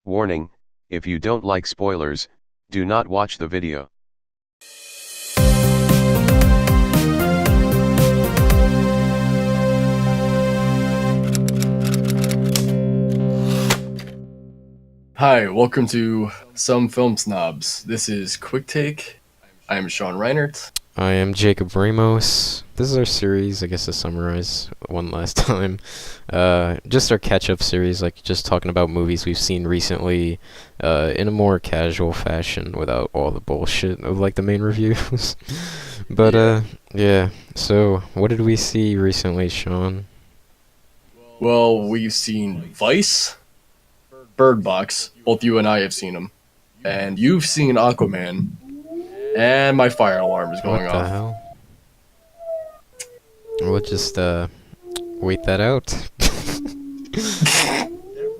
Warning, if you don't like spoilers, do not watch the video. Hi, welcome to Some Film Snobs. This is Quick Take. I am Sean Reinert. I am Jacob Ramos. This is our series, I guess, to summarize one last time. Just our catch-up series, like just talking about movies we've seen recently in a more casual fashion without all the bullshit of like the main reviews. But yeah. So what did we see recently, Sean? Well, we've seen Vice, Bird Box. Both you and I have seen them. And you've seen Aquaman. And my fire alarm is going What the off. hell? We'll just wait that out.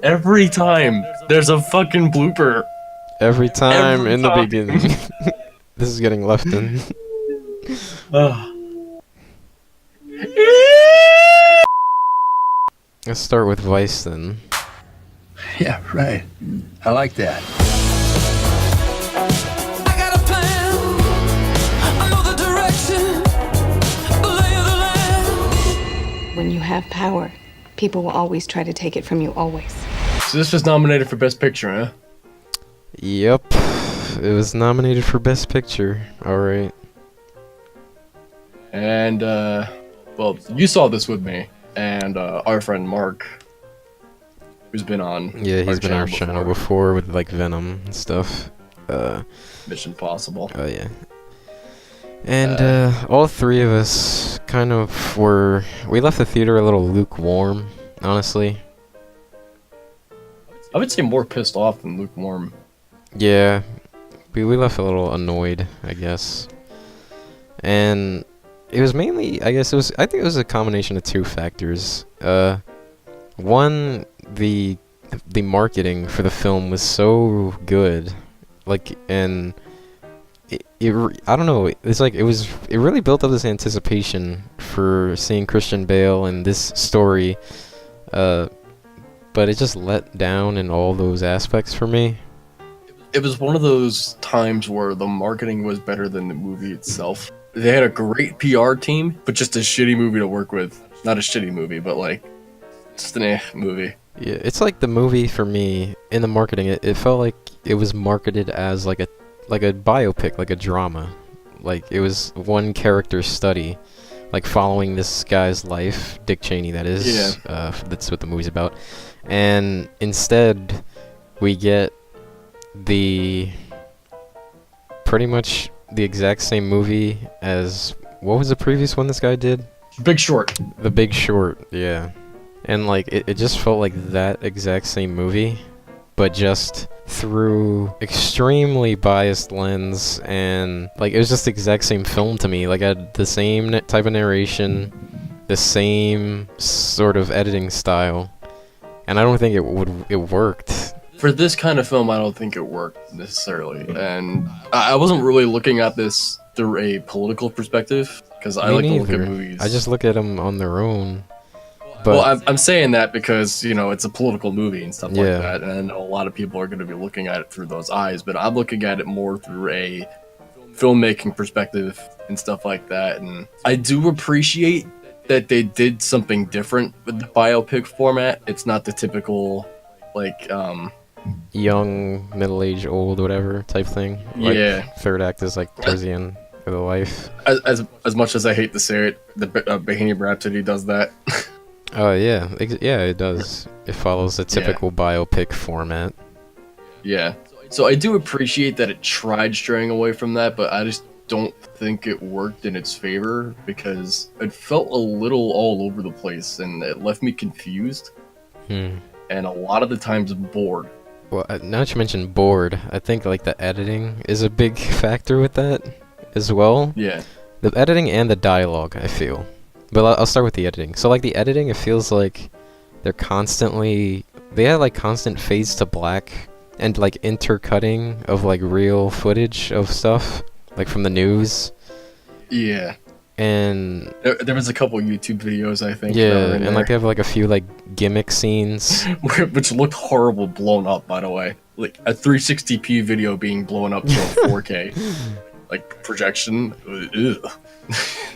Every time there's a fucking blooper. Every time Every in the time. beginning. This is getting left in. Let's start with Vice then. Yeah, right. I like that. I got a plan. I know the direction, the lay of the land. When you have power, people will always try to take it from you, always. So this was nominated for Best Picture, huh? Yep, it was nominated for Best Picture. Alright. And, well, you saw this with me. And our friend Mark, who's been on Yeah, he's been on our channel before with like Venom and stuff. Mission Possible. Oh yeah. And all three of us kind of we left the theater a little lukewarm, honestly. I would say more pissed off than lukewarm. Yeah, we left a little annoyed, I guess. And it was mainly, I think it was a combination of two factors. One, the marketing for the film was so good, like, and I don't know, it's like it really built up this anticipation for seeing Christian Bale and this story, but it just let down in all those aspects for me. It was one of those times where the marketing was better than the movie itself. They had a great PR team, but just a shitty movie to work with. Not a shitty movie, but like, just an movie. Yeah, it's like the movie for me in the marketing. It felt like it was marketed as like a biopic, like a drama. Like it was one character study, like following this guy's life, Dick Cheney, that is. Yeah. That's what the movie's about. And instead, we get pretty much the exact same movie as what was the previous one this guy did? Big Short. The Big Short, yeah. And like it just felt like that exact same movie, but just through extremely biased lens, and like it was just the exact same film to me. Like I had the same type of narration, the same sort of editing style, and I don't think it worked. For this kind of film, I don't think it worked necessarily. And I wasn't really looking at this through a political perspective, because I like to look at movies. I just look at them on their own. But well, I'm saying that because, you know, it's a political movie and stuff like Yeah. that, and I know a lot of people are going to be looking at it through those eyes, but I'm looking at it more through a filmmaking perspective and stuff like that. And I do appreciate that they did something different with the biopic format. It's not the typical, like, young, middle-aged, old, whatever type thing. Like, yeah. Third act is like towards the end of the life. As much as I hate to say it, the Bohemian Rhapsody does that. Oh yeah, yeah, it does. It follows the typical biopic format. Yeah. So I do appreciate that it tried straying away from that, but I just don't think it worked in its favor because it felt a little all over the place and it left me confused and a lot of the times bored. Well, now that you mentioned bored, I think like the editing is a big factor with that as well. Yeah. The editing and the dialogue, I feel. But I'll start with the editing. So like the editing, it feels like they have like constant fades to black and like intercutting of like real footage of stuff, like from the news. Yeah. And There was a couple YouTube videos, I think. yeah, that were in and like they there, have like a few like gimmick scenes. which looked horrible blown up, by the way. Like a 360p video being blown up to a 4K like projection. Ugh.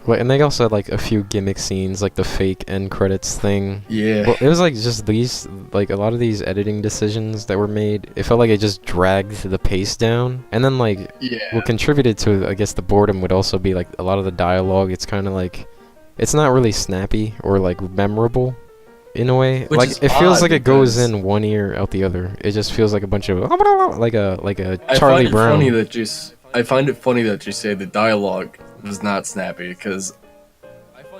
Well, and they also had like a few gimmick scenes, like the fake end credits thing. Yeah. Well, it was like just these, like a lot of these editing decisions that were made. It felt like it just dragged the pace down, and then like Yeah. what contributed to, I guess, the boredom would also be like a lot of the dialogue. It's kind of like, it's not really snappy or like memorable, in a way. Which Like is it feels odd like it goes because- in one ear out the other. It just feels like a bunch of like a I Charlie find it Brown. funny that I find it funny that you say the dialogue was not snappy, because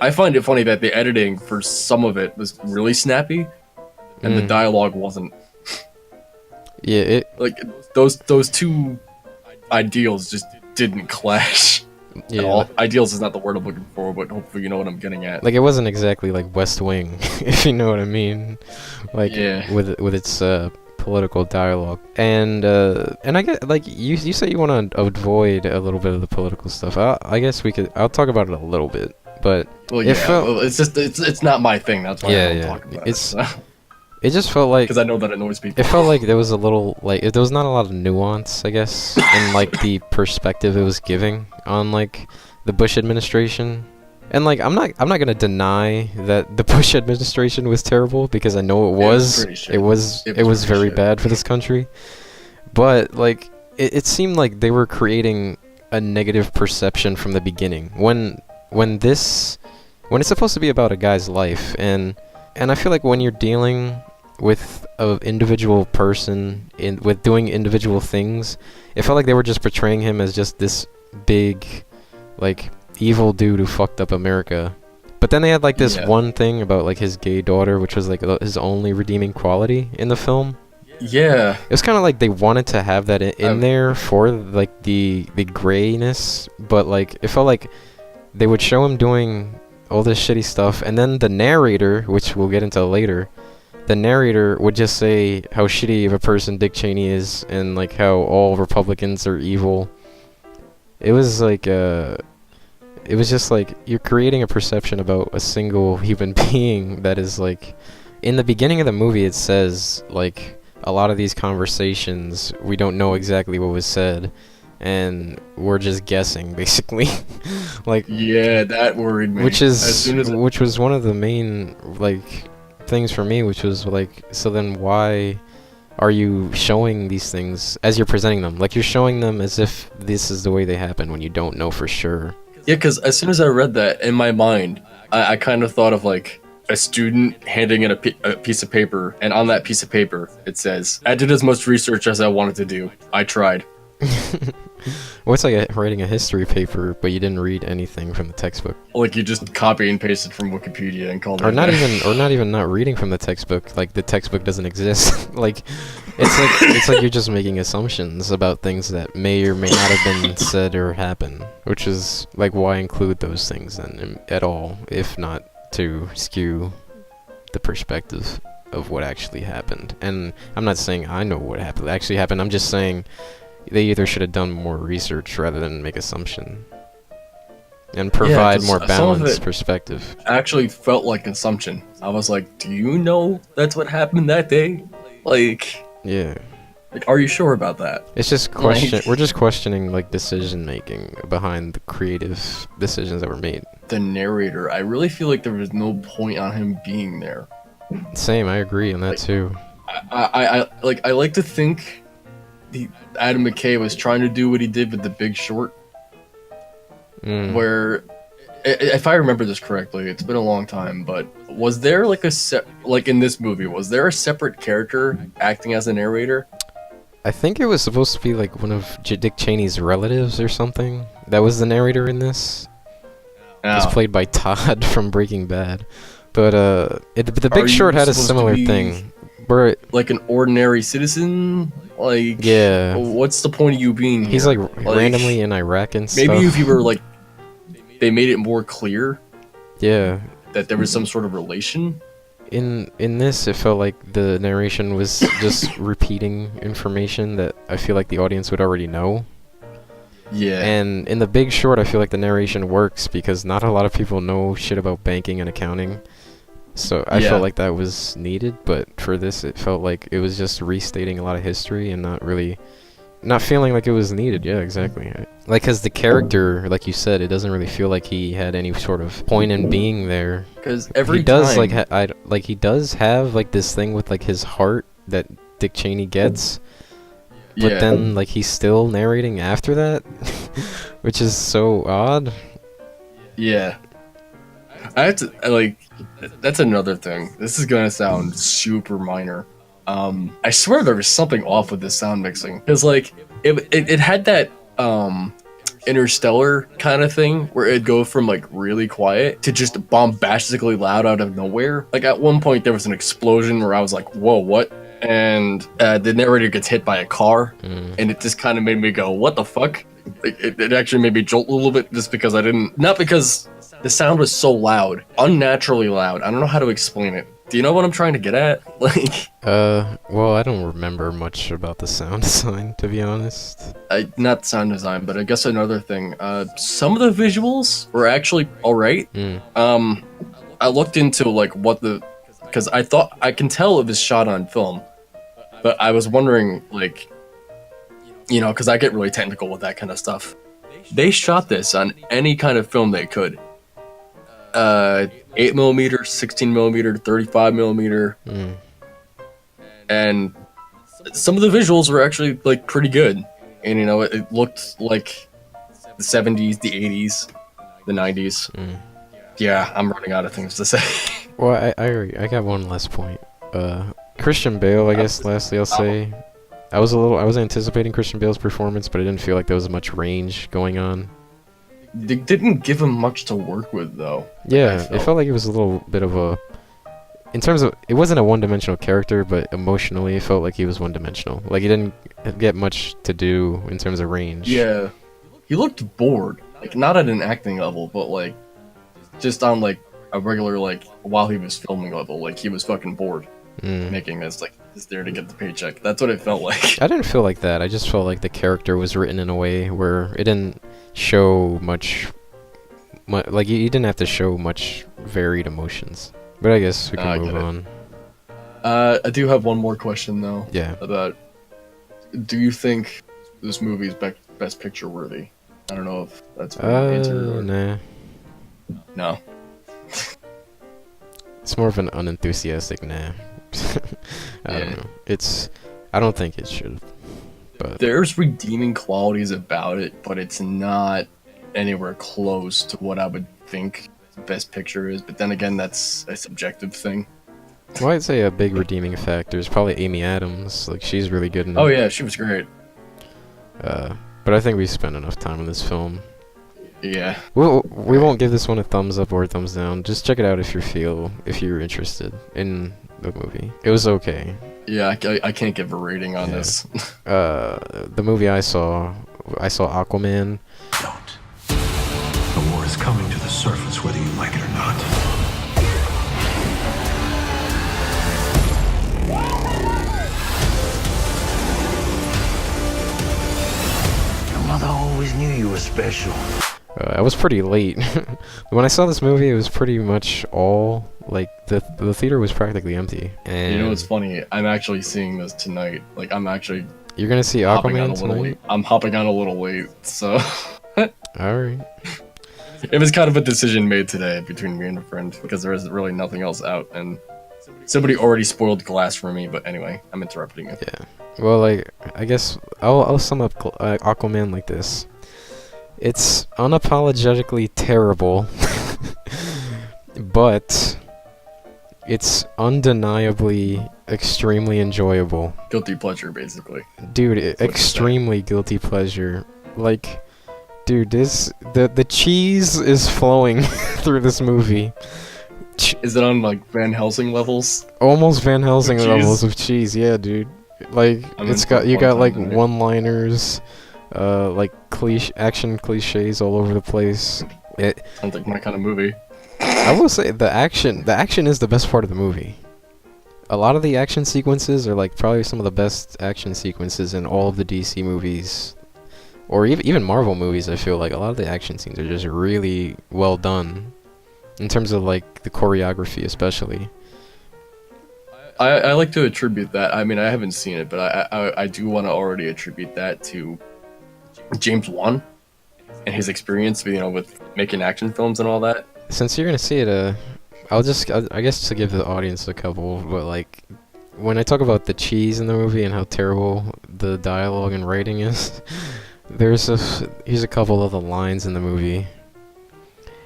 I find it funny that the editing for some of it was really snappy, and the dialogue wasn't. Yeah, it Like those two ideals just didn't clash at yeah. all. Ideals is not the word I'm looking for, but hopefully you know what I'm getting at. Like it wasn't exactly like West Wing, if you know what I mean. Like Yeah. with its political dialogue, and I get like you say you want to avoid a little bit of the political stuff. I guess I'll talk about it a little bit, but Well, it yeah, felt- well, it's just it's not my thing. That's why Yeah, I don't yeah. talk about It's- it. it just felt like Because I know that annoys people. it felt like there was a little like there was not a lot of nuance, I guess, in like the perspective it was giving on like the Bush administration. And like I'm not gonna deny that the Bush administration was terrible, because I know it was. pretty shit. It was It was pretty very shit. bad for this country. But like it seemed like they were creating a negative perception from the beginning. When it's supposed to be about a guy's life, and I feel like when you're dealing with an individual person with doing individual things, it felt like they were just portraying him as just this big, like, evil dude who fucked up America. But then they had like this Yeah. one thing about like his gay daughter, which was like his only redeeming quality in the film. Yeah. It was kind of like they wanted to have that in there for like the grayness, but like it felt like they would show him doing all this shitty stuff, and then the narrator, which we'll get into later, the narrator would just say how shitty of a person Dick Cheney is, and like how all Republicans are evil. It was like it was just like you're creating a perception about a single human being that is like, in the beginning of the movie it says like a lot of these conversations we don't know exactly what was said, and we're just guessing basically. Like Yeah, that worried me. which As soon as which was one of the main like things for me, which was like, so then why are you showing these things as you're presenting them? Like you're showing them as if this is the way they happen when you don't know for sure. Yeah, because as soon as I read that, in my mind, I kind of thought of like a student handing in a piece of paper, and on that piece of paper it says, "I did as much research as I wanted to do. I tried." Well, it's like writing a history paper, but you didn't read anything from the textbook, Like you just copy and pasted from Wikipedia and called it. or a not day. even not reading from the textbook. Like the textbook doesn't exist. Like it's like you're just making assumptions about things that may or may not have been said or happened. Which is like, why include those things then at all, if not to skew the perspective of what actually happened? And I'm not saying I know what actually happened. I'm just saying they either should have done more research rather than make assumption, and provide 'cause more some of balanced it- perspective. Actually felt like consumption. I was like, "Do you know that's what happened that day? Like, Yeah, are you sure about that?" it's just Like- we're just questioning like decision making behind the creative decisions that were made. The narrator, I really feel like there was no point on him being there. Same, I agree on that too. I like to think Adam McKay was trying to do what he did with The Big Short, Mm. where, if I remember this correctly, it's been a long time, but was there like like in this movie, was there a separate character acting as a narrator? I think it was supposed to be like one of Dick Cheney's relatives or something. That was the narrator in this. It's Now, played by Todd from Breaking Bad. But The Are Big you Short had a supposed to similar be- thing. Where like an ordinary citizen, like, Yeah. what's the point of you being he's here? like randomly in Iraq and stuff. Maybe if you were like, they made it more clear Yeah. that there was some sort of relation. In this, it felt like the narration was just repeating information that I feel like the audience would already know. Yeah. And in The Big Short, I feel like the narration works because not a lot of people know shit about banking and accounting. So I felt like that was needed, but for this, it felt like it was just restating a lot of history and not feeling like it was needed. Yeah, exactly. Like, cause the character, like you said, it doesn't really feel like he had any sort of point in being there. Because every he does time, he does have like this thing with like his heart that Dick Cheney gets, but then like he's still narrating after that, which is so odd. Yeah. I have to, like, that's another thing. This is gonna sound super minor. I swear there was something off with the sound mixing. Because, like, it had that, Interstellar kind of thing where it'd go from, like, really quiet to just bombastically loud out of nowhere. Like, at one point there was an explosion where I was like, whoa, what? And the narrator gets hit by a car, and it just kind of made me go, what the fuck? It actually made me jolt a little bit just because not because the sound was so loud, unnaturally loud. I don't know how to explain it. Do you know what I'm trying to get at? Like, well, I don't remember much about the sound design, to be honest. Not sound design, but I guess another thing. Some of the visuals were actually alright. I looked into, like, because I thought, I can tell it was shot on film, but I was wondering, like, you know, because I get really technical with that kind of stuff. They shot this on any kind of film they could. 8mm, 16mm, 35mm, and some of the visuals were actually like pretty good. And you know, it looked like the 70s, the 80s, the 90s. Yeah, I'm running out of things to say. Well, I got one last point. Christian Bale, I guess. Lastly, I'll say, I was anticipating Christian Bale's performance, but I didn't feel like there was much range going on. They didn't give him much to work with, though. Yeah, it felt like it was a little bit of a... In terms of... It wasn't a one-dimensional character, but emotionally it felt like he was one-dimensional. Like, he didn't get much to do in terms of range. Yeah. He looked bored. Like, not at an acting level, but, like, just on, like, a regular, like, while he was filming level. Like, he was fucking bored making this. Like, he's there to get the paycheck. That's what it felt like. I didn't feel like that. I just felt like the character was written in a way where it didn't show much like you didn't have to show much varied emotions. But I guess we can move on. I do have one more question though. Yeah. About, do you think this movie is best picture worthy? I don't know if that's an answer. Or... Nah. No. It's more of an unenthusiastic nah. I don't know. I don't think it should. But there's redeeming qualities about it, but it's not anywhere close to what I would think the best picture is. But then again, that's a subjective thing. Well, I'd say a big redeeming factor is probably Amy Adams. Like, she's really good in it. Oh yeah, she was great. But I think we spent enough time on this film. Yeah. We won't give this one a thumbs up or a thumbs down. Just check it out if you're interested in the movie. It was okay. Yeah, I can't give a rating on this. The movie I saw Aquaman. Don't. The war is coming to the surface whether you like it or not. Your mother always knew you were special. I was pretty late. When I saw this movie, it was pretty much all, like, the theater was practically empty. And you know what's funny? I'm actually seeing this tonight. Like, you're gonna see Aquaman tonight? I'm hopping on a little late, so... Alright. It was kind of a decision made today between me and a friend, because there is really nothing else out, and somebody already spoiled Glass for me, but anyway, I'm interrupting you. Yeah. Well, like, I guess I'll sum up Aquaman like this. It's unapologetically terrible, but it's undeniably extremely enjoyable. Guilty pleasure, basically. Dude, extremely guilty pleasure. Like, dude, the cheese is flowing through this movie. Is it on, like, Van Helsing levels? Almost Van Helsing levels of cheese, yeah, dude. Like, you got like one-liners, like action cliches all over the place. Sounds like my kind of movie. I will say the action is the best part of the movie. A lot of the action sequences are like probably some of the best action sequences in all of the DC movies, or even Marvel movies, I feel like a lot of the action scenes are just really well done, in terms of like the choreography especially. I like to attribute that. I mean, I haven't seen it, but I do want to already attribute that to James Wan and his experience, with making action films and all that. Since you're gonna see it, I guess to give the audience a couple, but like, when I talk about the cheese in the movie and how terrible the dialogue and writing is, here's a couple of the lines in the movie.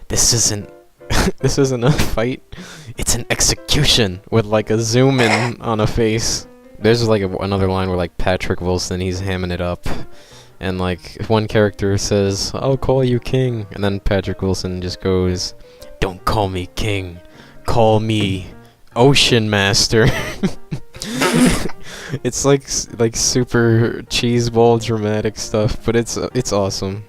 This isn't a fight, it's an execution, with like a zoom in on a face. There's like another line where like Patrick Wilson, he's hamming it up, and like one character says, "I'll call you king," and then Patrick Wilson just goes, "Don't call me king, call me Ocean Master." It's like super cheeseball dramatic stuff, but it's awesome.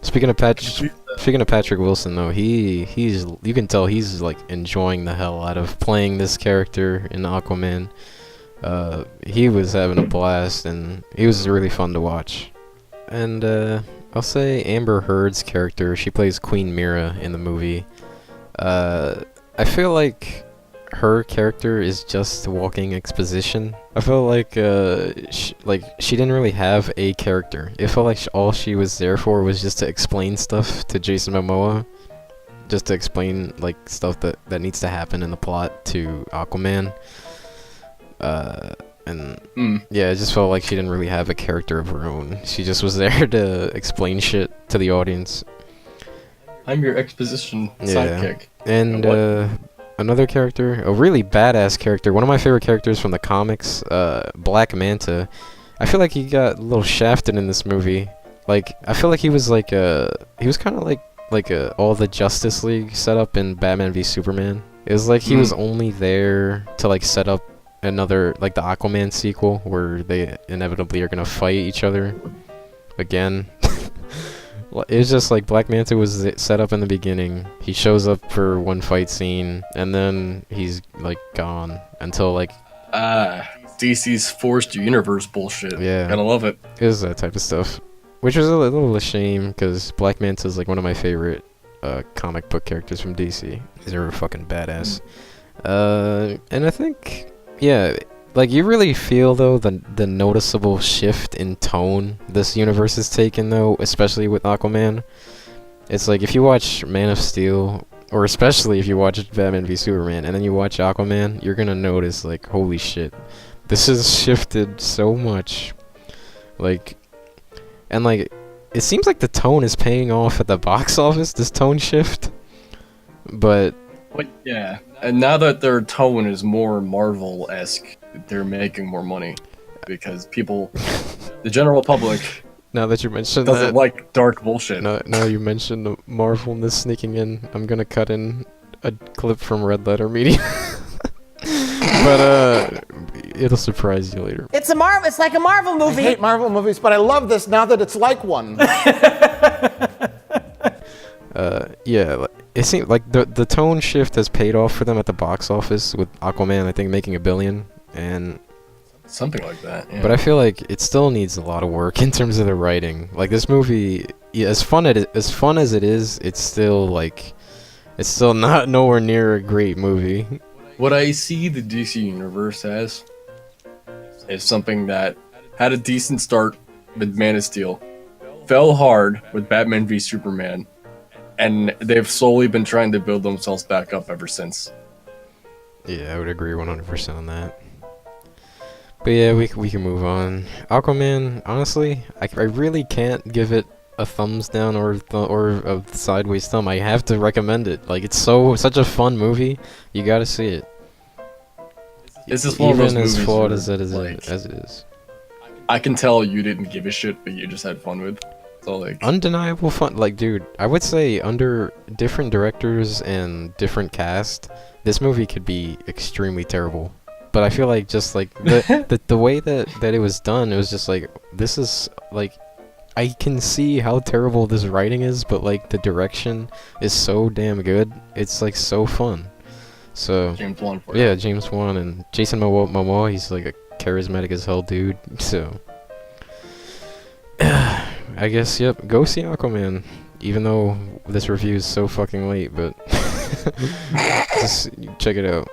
Speaking of Patrick Wilson, though, he's you can tell he's like enjoying the hell out of playing this character in Aquaman. He was having a blast, and he was really fun to watch. And I'll say Amber Heard's character, she plays Queen Mira in the movie. I feel like her character is just walking exposition. I felt like she didn't really have a character. It felt like all she was there for was just to explain stuff to Jason Momoa, just to explain like stuff that needs to happen in the plot to Aquaman. Yeah, it just felt like she didn't really have a character of her own. She just was there to explain shit to the audience. I'm your exposition sidekick. And another character, a really badass character, one of my favorite characters from the comics, Black Manta. I feel like he got a little shafted in this movie. Like, I feel like he was like he was kind of like all the Justice League setup in Batman v Superman. It was like he was only there to like set up another, like the Aquaman sequel, where they inevitably are gonna fight each other again. It was just like Black Manta was set up in the beginning. He shows up for one fight scene, and then he's like gone until like DC's forced universe bullshit. Yeah, gotta love it. It was that type of stuff, which was a little a shame, because Black Manta is like one of my favorite comic book characters from DC. These are fucking badass. And I think, yeah, like you really feel though the noticeable shift in tone this universe has taken, though, especially with Aquaman. It's like if you watch Man of Steel, or especially if you watch Batman v Superman, and then you watch Aquaman, you're gonna notice like, holy shit, this has shifted so much. Like, and like, it seems like the tone is paying off at the box office, this tone shift. But yeah, and now that their tone is more Marvel-esque, they're making more money, because people, the general public, now that you mentioned doesn't like dark bullshit. Now you mentioned the Marvelness sneaking in, I'm gonna cut in a clip from Red Letter Media. But it'll surprise you later. It's like a Marvel movie. I hate Marvel movies, but I love this now that it's like one. Yeah, it seems like the tone shift has paid off for them at the box office, with Aquaman, I think, making $1 billion, and something like that. Yeah. But I feel like it still needs a lot of work in terms of the writing. Like, this movie, yeah, as fun as it is, it's still like, it's still not nowhere near a great movie. What I see the DC universe as is something that had a decent start with Man of Steel, fell hard with Batman v Superman, and they've slowly been trying to build themselves back up ever since. Yeah, I would agree 100% on that. But yeah, we can move on. Aquaman, honestly, I really can't give it a thumbs down or a sideways thumb. I have to recommend it. Like, it's such a fun movie. You gotta see it. This is one of those movies, as flawed as it is. I can tell you didn't give a shit, but you just had fun with. So like, undeniable fun. Like, dude, I would say under different directors and different cast, this movie could be extremely terrible. But I feel like just like the way that it was done, it was just like, this is like, I can see how terrible this writing is, but like the direction is so damn good. It's like so fun. So James Wan. Yeah, James Wan and Jason Momoa. He's like a charismatic as hell dude. So I guess, yep, go see Aquaman. Even though this review is so fucking late, but just check it out.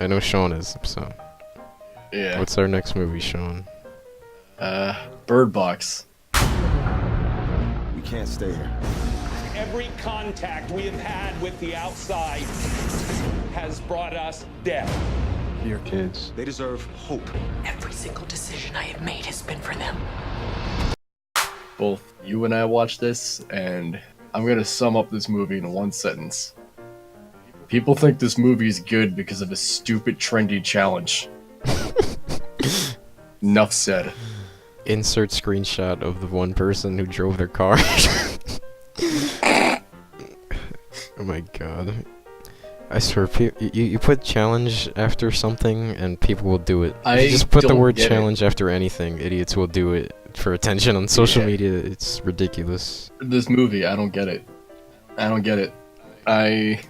I know Sean is, so. Yeah. What's our next movie, Sean? Bird Box. We can't stay here. Every contact we have had with the outside has brought us death. Your kids, they deserve hope. Every single decision I have made has been for them. Both you and I watched this, and I'm gonna sum up this movie in one sentence. People think this movie is good because of a stupid, trendy challenge. Enough said. Insert screenshot of the one person who drove their car. Oh my god. I swear, you put challenge after something and people will do it. If you just put the word challenge after anything, idiots will do it for attention on social media. It's ridiculous. This movie, I don't get it. I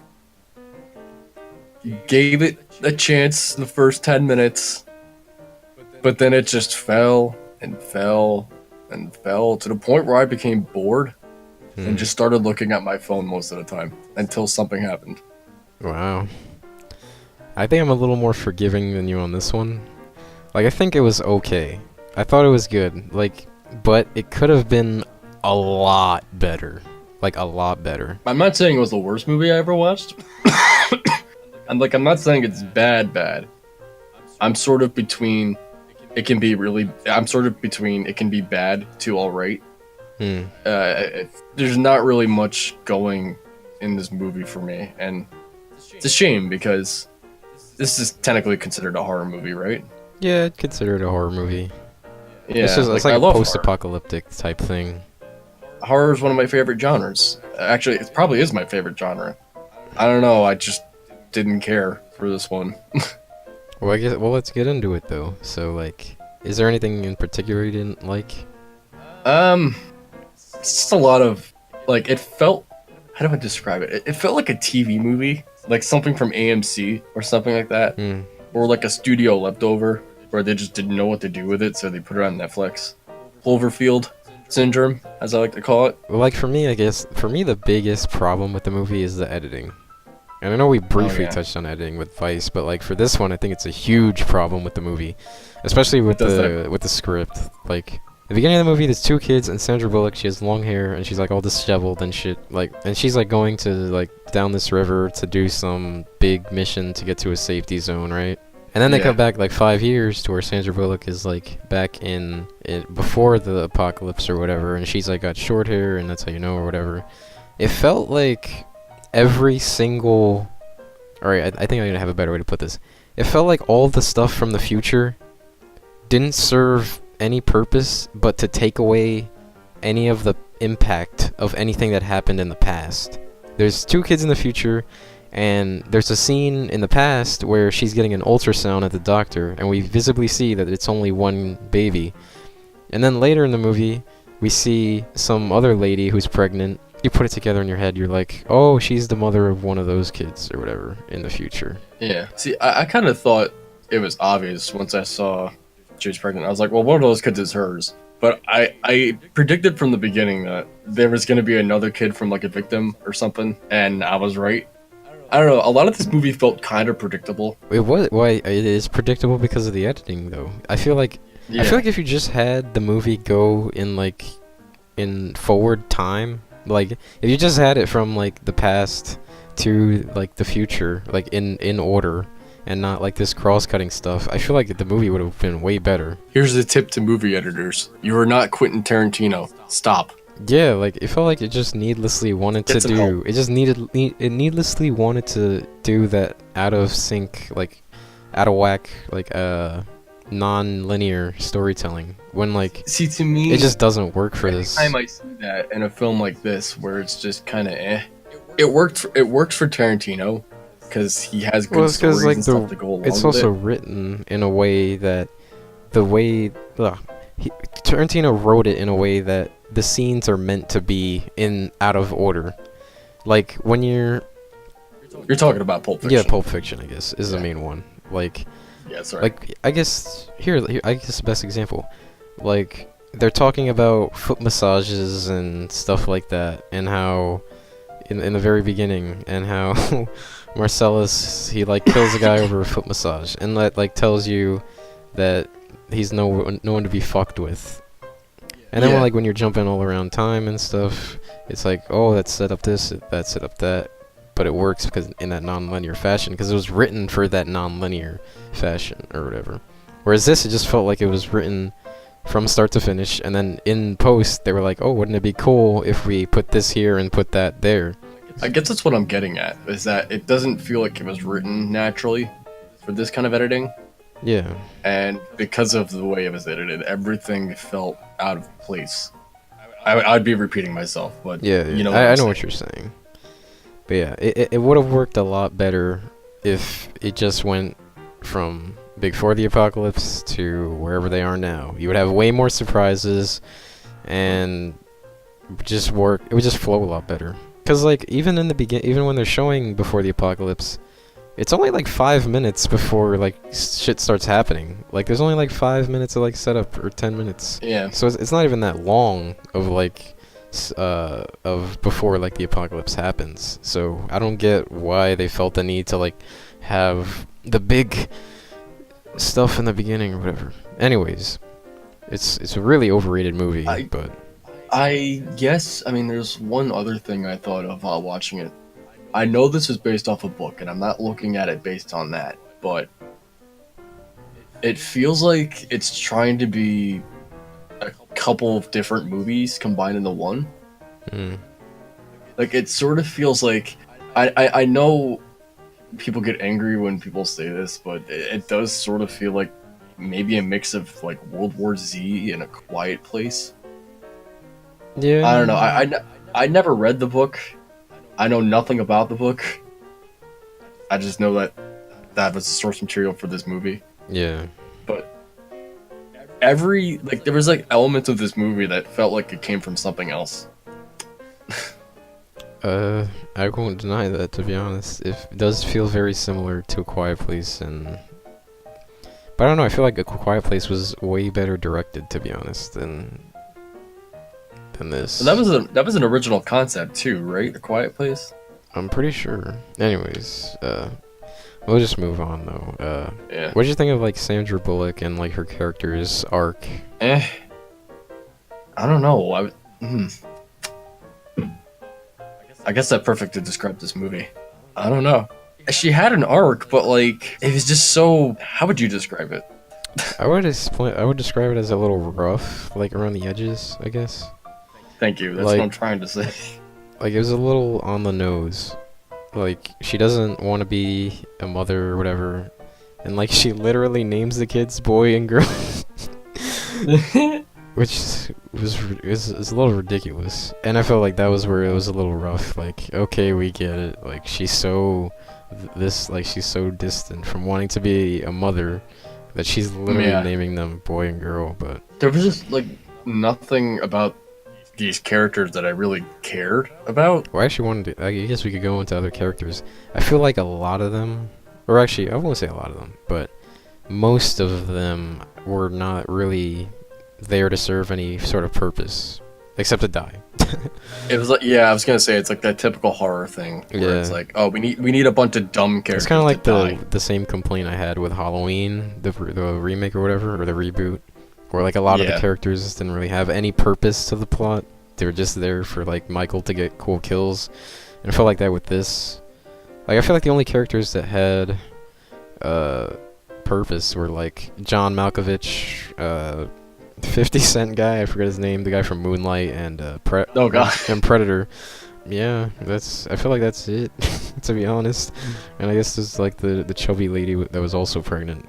gave it a chance the first 10 minutes, but then it just fell and fell and fell to the point where I became bored and just started looking at my phone most of the time until something happened. Wow. I think I'm a little more forgiving than you on this one. Like, I think it was okay. I thought it was good. Like, but it could have been a lot better. Like, a lot better. I'm not saying it was the worst movie I ever watched. I'm not saying it's bad. I'm sort of between it can be bad to alright. There's not really much going in this movie for me, and it's a shame because this is technically considered a horror movie, right? Yeah, I'd consider it a horror movie. Yeah, it's like I a love post-apocalyptic type thing. Horror is one of my favorite genres. Actually, it probably is my favorite genre. I don't know, I just didn't care for this one. Well, let's get into it though. So, like, is there anything in particular you didn't like? It's just a lot of, like, it felt, how do I describe it? It felt like a TV movie, like something from AMC or something like that, or like a studio leftover where they just didn't know what to do with it, so they put it on Netflix. Cloverfield syndrome, as I like to call it. Well, like, for me, I guess, the biggest problem with the movie is the editing. And I know we briefly touched on editing with Vice, but, like, for this one, I think it's a huge problem with the movie, especially with the script. Like, at the beginning of the movie, there's two kids, and Sandra Bullock, she has long hair, and she's, like, all disheveled and shit, like, and she's, like, going to, like, down this river to do some big mission to get to a safety zone, right? And then they come back, like, 5 years to where Sandra Bullock is, like, back in before the apocalypse or whatever, and she's, like, got short hair, and that's how you know, or whatever. It felt like every single... Alright, I think I'm gonna have a better way to put this. It felt like all the stuff from the future didn't serve any purpose but to take away any of the impact of anything that happened in the past. There's two kids in the future, and there's a scene in the past where she's getting an ultrasound at the doctor, and we visibly see that it's only one baby. And then later in the movie, we see some other lady who's pregnant. You put it together in your head, you're like, oh, she's the mother of one of those kids, or whatever, in the future. Yeah. See, I kind of thought it was obvious once I saw she was pregnant. I was like, well, one of those kids is hers. But I predicted from the beginning that there was going to be another kid from, like, a victim or something, and I was right. I don't know, a lot of this movie felt kind of predictable. It is predictable because of the editing, though. I feel like if you just had the movie go in, like, in forward time, like, if you just had it from, like, the past to, like, the future, like, in order, and not, like, this cross-cutting stuff, I feel like the movie would have been way better. Here's a tip to movie editors. You are not Quentin Tarantino. Stop. Yeah, like, it felt like it just needlessly wanted to do... It just needlessly wanted to do that out of sync, like, out of whack, like, non-linear storytelling. When, like... See, to me... It just doesn't work for this. I might see that in a film like this, where it's just kind of It works for Tarantino, because he has good stories and stuff to go along with it. It's also written in a way that... Tarantino wrote it in a way that the scenes are meant to be out of order. Like, when you're talking about Pulp Fiction. Yeah, Pulp Fiction, I guess, is the main one. Like, yeah, sorry. Like, I guess the best example. Like, they're talking about foot massages and stuff like that, and how in the very beginning, and how Marcellus, he like kills a guy over a foot massage, and that like tells you that he's no one to be fucked with. And then like when you're jumping all around time and stuff, it's like, oh, that's set up this, that's set up that, but it works because in that non-linear fashion, because it was written for that non-linear fashion or whatever. Whereas this, it just felt like it was written from start to finish, and then in post they were like, oh, wouldn't it be cool if we put this here and put that there? I guess that's what I'm getting at, is that it doesn't feel like it was written naturally for this kind of editing. Yeah. And because of the way it was edited, everything felt out of place. I'd be repeating myself, but yeah. you know, I know what you're saying. But yeah, it would have worked a lot better if it just went from before the apocalypse to wherever they are now. You would have way more surprises, and it would just flow a lot better. Cause like even in the even when they're showing before the apocalypse, it's only like 5 minutes before like shit starts happening. Like there's only like 5 minutes of like setup, or 10 minutes. Yeah. So it's not even that long of like of before like the apocalypse happens. So I don't get why they felt the need to like have the big stuff in the beginning or whatever. Anyways, it's a really overrated movie, but I guess, I mean, there's one other thing I thought of while watching it. I know this is based off a book, and I'm not looking at it based on that, but it feels like it's trying to be a couple of different movies combined into one. Like, it sort of feels like... I know people get angry when people say this, but it does sort of feel like maybe a mix of, like, World War Z and A Quiet Place. Yeah. I don't know. I never read the book. I know nothing about the book. I just know that that was the source material for this movie. Yeah. But there was like elements of this movie that felt like it came from something else. I won't deny that, to be honest. It does feel very similar to A Quiet Place, but I don't know, I feel like A Quiet Place was way better directed, to be honest, than this. That was an original concept too, right? A Quiet Place? I'm pretty sure. Anyways, we'll just move on though. Yeah. What did you think of like Sandra Bullock and like her character's arc? I don't know. I guess that perfectly described this movie. I don't know. She had an arc, but like it was just so. How would you describe it? I would describe it as a little rough, like around the edges, I guess. Thank you. That's like, what I'm trying to say. Like, it was a little on the nose. Like, she doesn't want to be a mother or whatever. And, like, she literally names the kids boy and girl. Which was a little ridiculous. And I felt like that was where it was a little rough. Like, okay, we get it. Like, she's so... she's so distant from wanting to be a mother that she's literally naming them boy and girl, but... There was just, like, nothing about these characters that I really cared about. Well, I actually wanted to... I guess we could go into other characters. I feel like a lot of them... Or actually, I won't say a lot of them, but most of them were not really there to serve any sort of purpose. Except to die. It was like, yeah, I was gonna say, it's like that typical horror thing. Where it's like, oh, we need a bunch of dumb characters. It's kind of like the same complaint I had with Halloween, the remake or whatever, or the reboot. Where like a lot of the characters didn't really have any purpose to the plot. They were just there for like Michael to get cool kills. And I felt like that with this. Like I feel like the only characters that had purpose were like John Malkovich, 50 Cent guy, I forget his name, the guy from Moonlight, and and Predator. Yeah, I feel like that's it, to be honest. And I guess there's like the chubby lady that was also pregnant.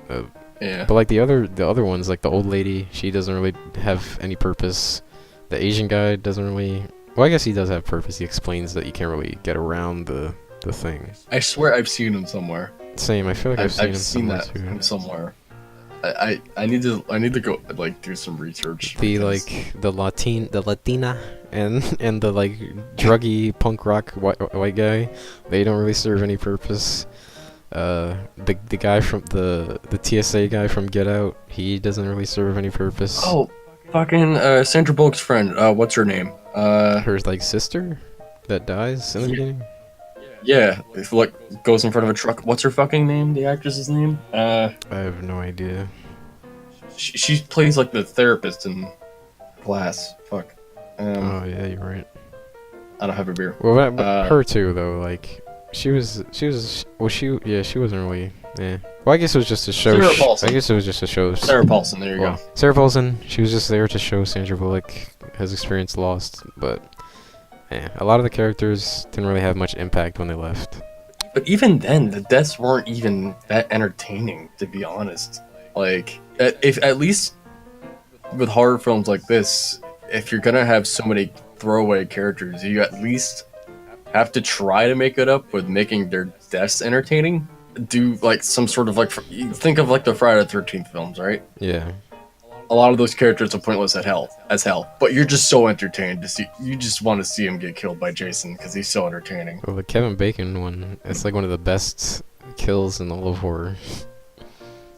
Yeah. But like the other ones, like the old lady, she doesn't really have any purpose. The Asian guy doesn't really... Well, I guess he does have purpose. He explains that you can't really get around the thing. I swear I've seen him somewhere. Same, I feel like I've seen him somewhere. I need to go like do some research. The Latina and the like druggy punk rock white guy, they don't really serve any purpose. The guy from the TSA guy from Get Out, he doesn't really serve any purpose. Oh, Fucking Sandra Bullock's friend. What's her name? Her like sister that dies in the beginning. Yeah, if, like goes in front of a truck. What's her fucking name? The actress's name? I have no idea. She plays like the therapist in Glass. Fuck. Oh yeah, you're right. I don't have a beer. Well, but her too though. Like she wasn't really. Yeah. Well, I guess it was just a show. Sarah Paulson. I guess it was just a show. Sarah Paulson. There you go. Sarah Paulson. She was just there to show Sandra Bullock has experienced Lost, but yeah, a lot of the characters didn't really have much impact when they left. But even then, the deaths weren't even that entertaining, to be honest. Like, if at least with horror films like this, if you're gonna have so many throwaway characters, you at least have to try to make it up with making their deaths entertaining. Do like some sort of like, you think of like the Friday the 13th films, right? Yeah. A lot of those characters are pointless as hell, but you're just so entertained to see. You just want to see him get killed by Jason because he's so entertaining. Well, the Kevin Bacon one, it's like one of the best kills in all of horror.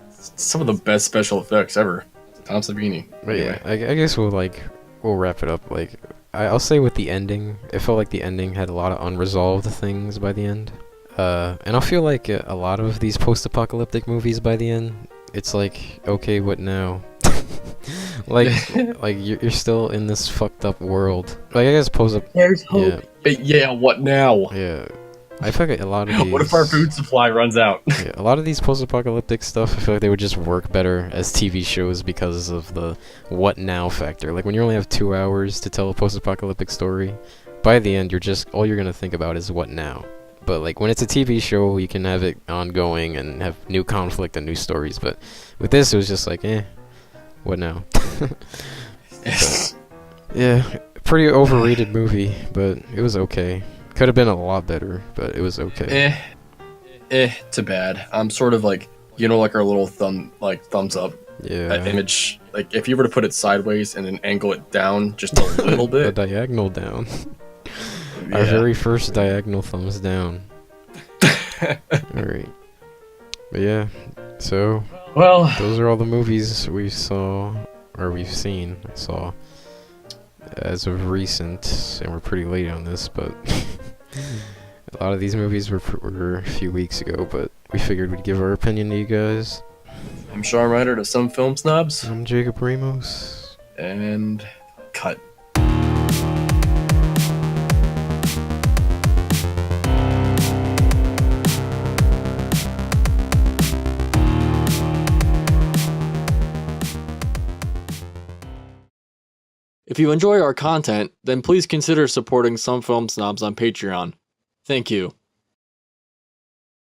Some of the best special effects ever. Tom Savini. But yeah, I guess we'll wrap it up. Like, I'll say with the ending, it felt like the ending had a lot of unresolved things by the end. And I feel like a lot of these post-apocalyptic movies by the end, it's like, okay, what now? like you're still in this fucked up world. Like, I guess There's hope. Yeah. But yeah, what now? Yeah. I feel like a lot of these... What if our food supply runs out? Yeah, a lot of these post-apocalyptic stuff, I feel like they would just work better as TV shows because of the what now factor. Like, when you only have 2 hours to tell a post-apocalyptic story, by the end, all you're gonna think about is what now. But like when it's a TV show, you can have it ongoing and have new conflict and new stories. But with this, it was just like, what now? But, yeah, pretty overrated movie, but it was okay. Could have been a lot better, but it was okay. Too bad. I'm sort of like, like our little thumbs up. Yeah. That image, like if you were to put it sideways and then angle it down just a little bit. A diagonal down. Yeah. Our very first diagonal thumbs down. Alright. But yeah, so well, those are all the movies we've seen. I saw as of recent, and we're pretty late on this, but a lot of these movies were a few weeks ago, but we figured we'd give our opinion to you guys. I'm Sean Ryder to Some Film Snobs. I'm Jacob Ramos. And cut. If you enjoy our content, then please consider supporting Some Film Snobs on Patreon. Thank you.